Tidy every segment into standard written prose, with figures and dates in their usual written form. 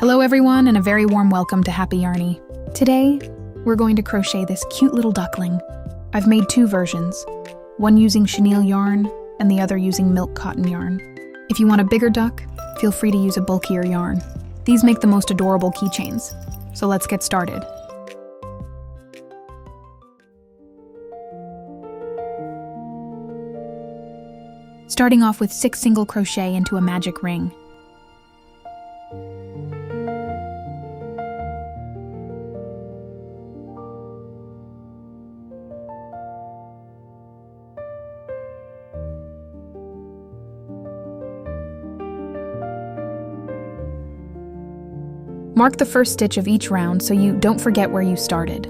Hello everyone, and a very warm welcome to Happy Yarny. Today, we're going to crochet this cute little duckling. I've made two versions, one using chenille yarn and the other using milk cotton yarn. If you want a bigger duck, feel free to use a bulkier yarn. These make the most adorable keychains. So let's get started. Starting off with 6 single crochet into a magic ring. Mark the first stitch of each round so you don't forget where you started.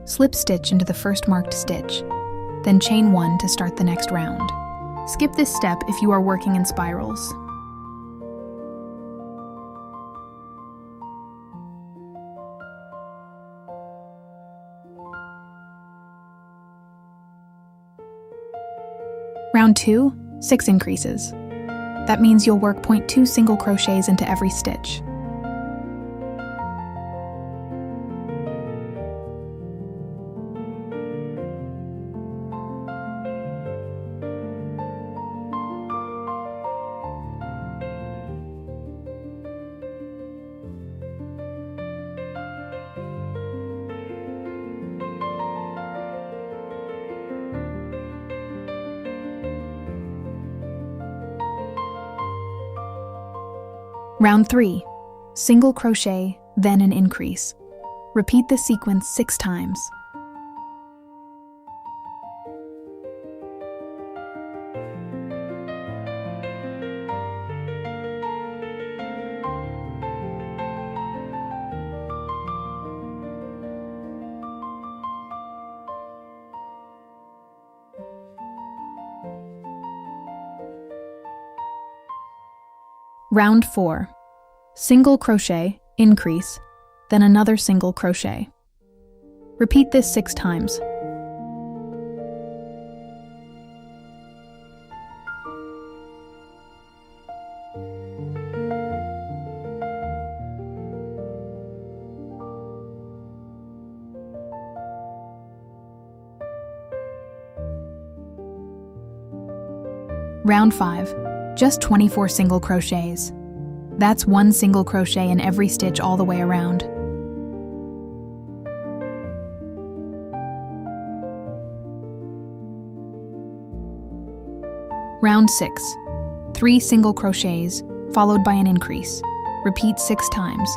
Slip stitch into the first marked stitch, then chain 1 to start the next round. Skip this step if you are working in spirals. Round 2, 6 increases. That means you'll work 0.2 single crochets into every stitch. Round 3, single crochet, then an increase. Repeat the sequence 6 times. Round 4, single crochet, increase, then another single crochet. Repeat this 6 times. Round 5. Just 24 single crochets. That's 1 single crochet in every stitch all the way around. Round 6. 3 single crochets, followed by an increase. Repeat 6 times.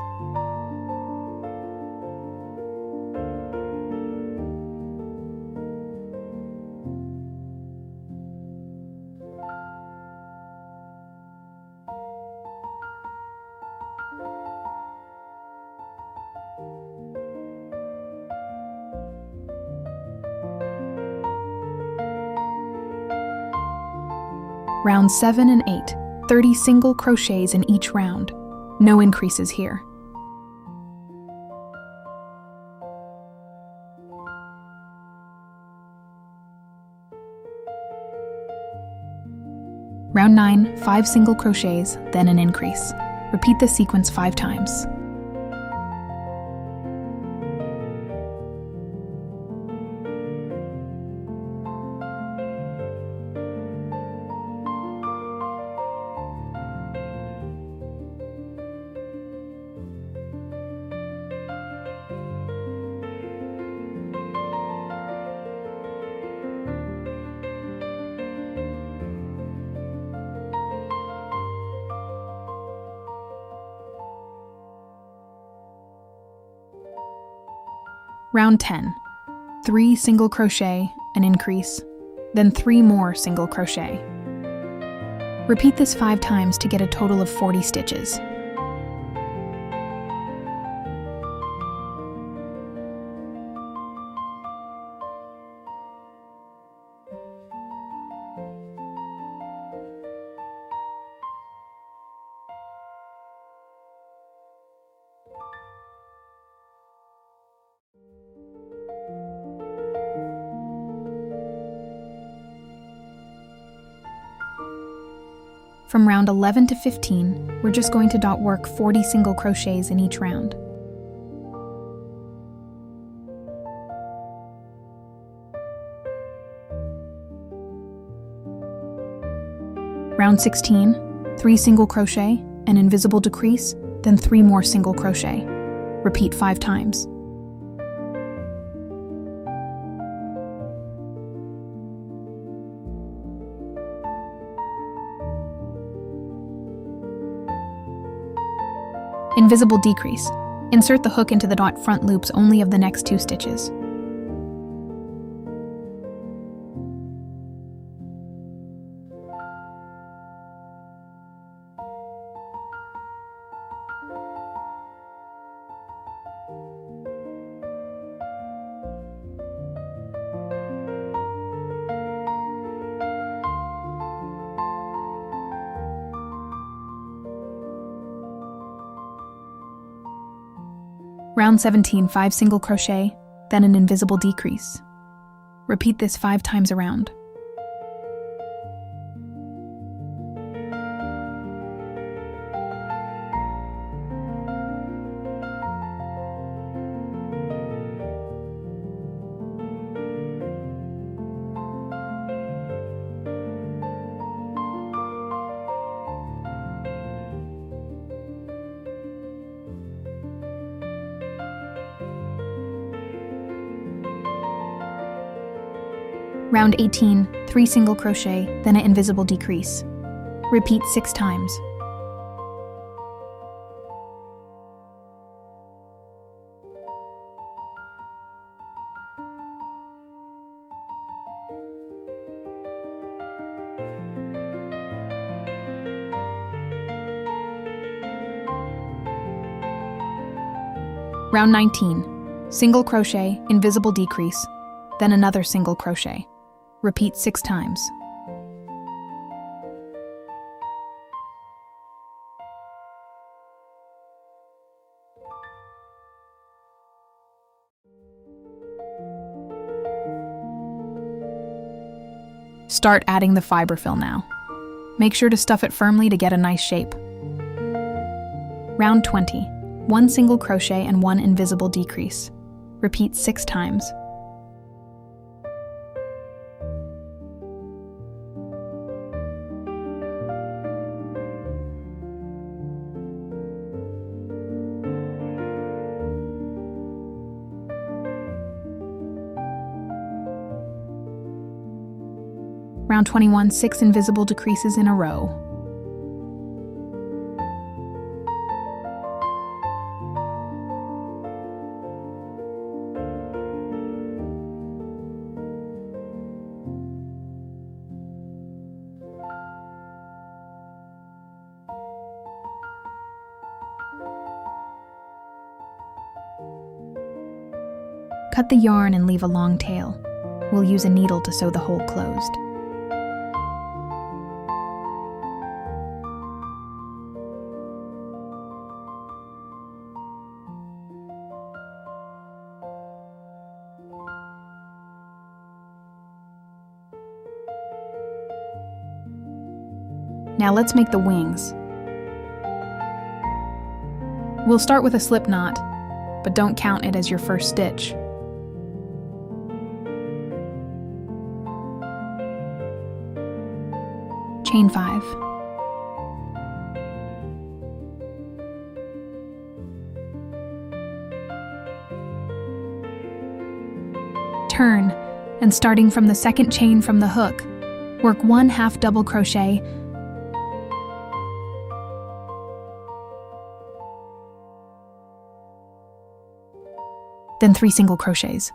Round 7 and 8, 30 single crochets in each round. No increases here. Round 9, 5 single crochets, then an increase. Repeat the sequence 5 times. Round 10, 3 single crochet, an increase, then 3 more single crochet. Repeat this 5 times to get a total of 40 stitches. From round 11 to 15, we're just going to dot work 40 single crochets in each round. Round 16, 3 single crochet, an invisible decrease, then 3 more single crochet. Repeat 5 times. Invisible decrease. Insert the hook into the dot front loops only of the next 2 stitches. Round 17, 5 single crochet, then an invisible decrease. Repeat this 5 times around. Round 18, 3 single crochet, then an invisible decrease. Repeat 6 times. Round 19, single crochet, invisible decrease, then another single crochet. Repeat 6 times. Start adding the fiber fill now. Make sure to stuff it firmly to get a nice shape. Round 20, 1 single crochet and 1 invisible decrease. Repeat 6 times. Round 21, 6 invisible decreases in a row. Cut the yarn and leave a long tail. We'll use a needle to sew the hole closed. Now let's make the wings. We'll start with a slip knot, but don't count it as your first stitch. Chain 5. Turn, and starting from the second chain from the hook, work 1 half double crochet, then 3 single crochets.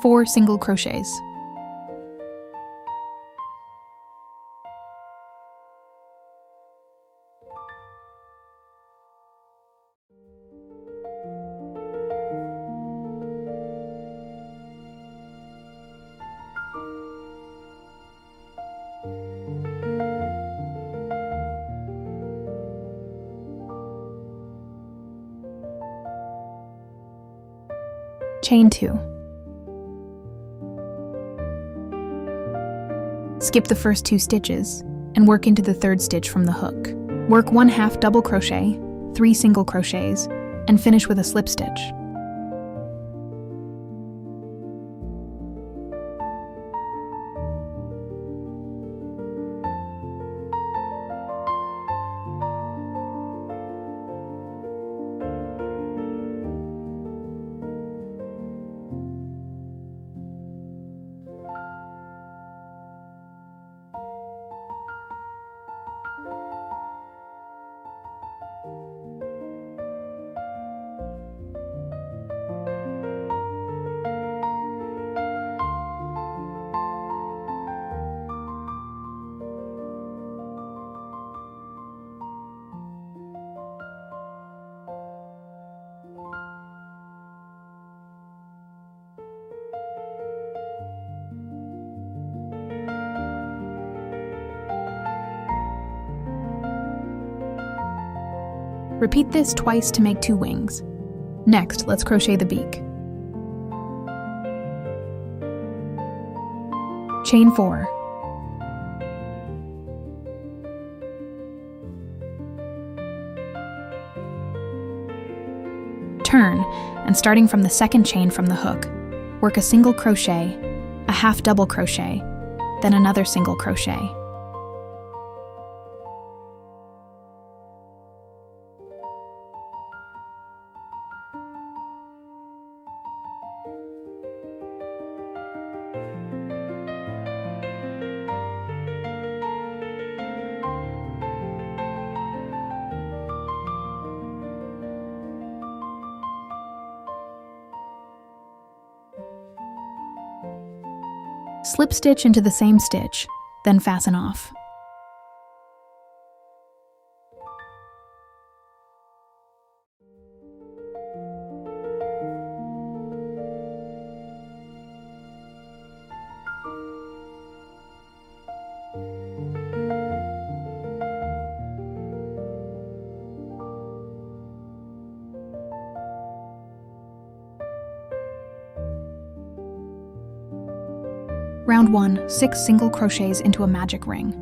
4 single crochets. Chain 2. Skip the first 2 stitches and work into the 3rd stitch from the hook. Work 1/2 double crochet, 3 single crochets, and finish with a slip stitch. Repeat this twice to make 2 wings. Next, let's crochet the beak. Chain 4. Turn, and starting from the 2nd chain from the hook, work a single crochet, a 1/2 double crochet, then another single crochet. Slip stitch into the same stitch, then fasten off. Round 1, 6 single crochets into a magic ring.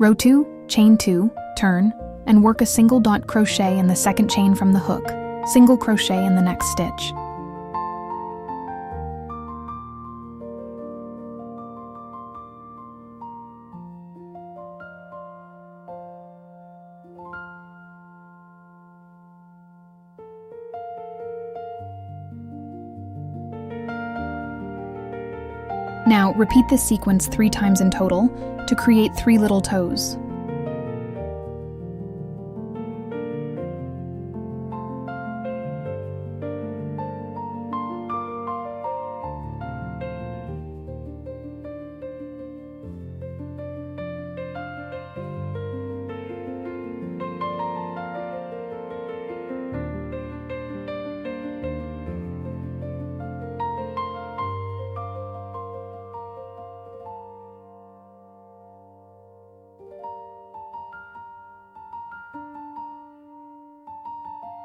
Row 2, chain 2, turn, and work a single dot crochet in the 2nd chain from the hook, single crochet in the next stitch. Now, repeat this sequence 3 times in total to create 3 little toes.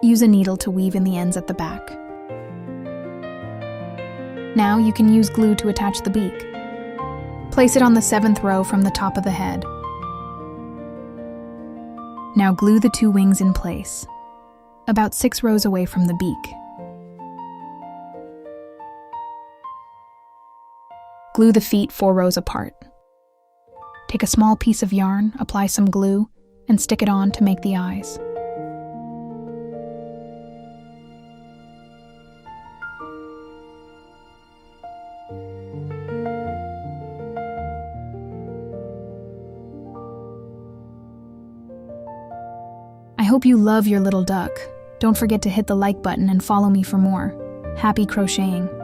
Use a needle to weave in the ends at the back. Now you can use glue to attach the beak. Place it on the 7th row from the top of the head. Now glue the 2 wings in place. about 6 rows away from the beak. Glue the feet 4 rows apart. Take a small piece of yarn, apply some glue, and stick it on to make the eyes. I hope you love your little duck. Don't forget to hit the like button and follow me for more. Happy crocheting!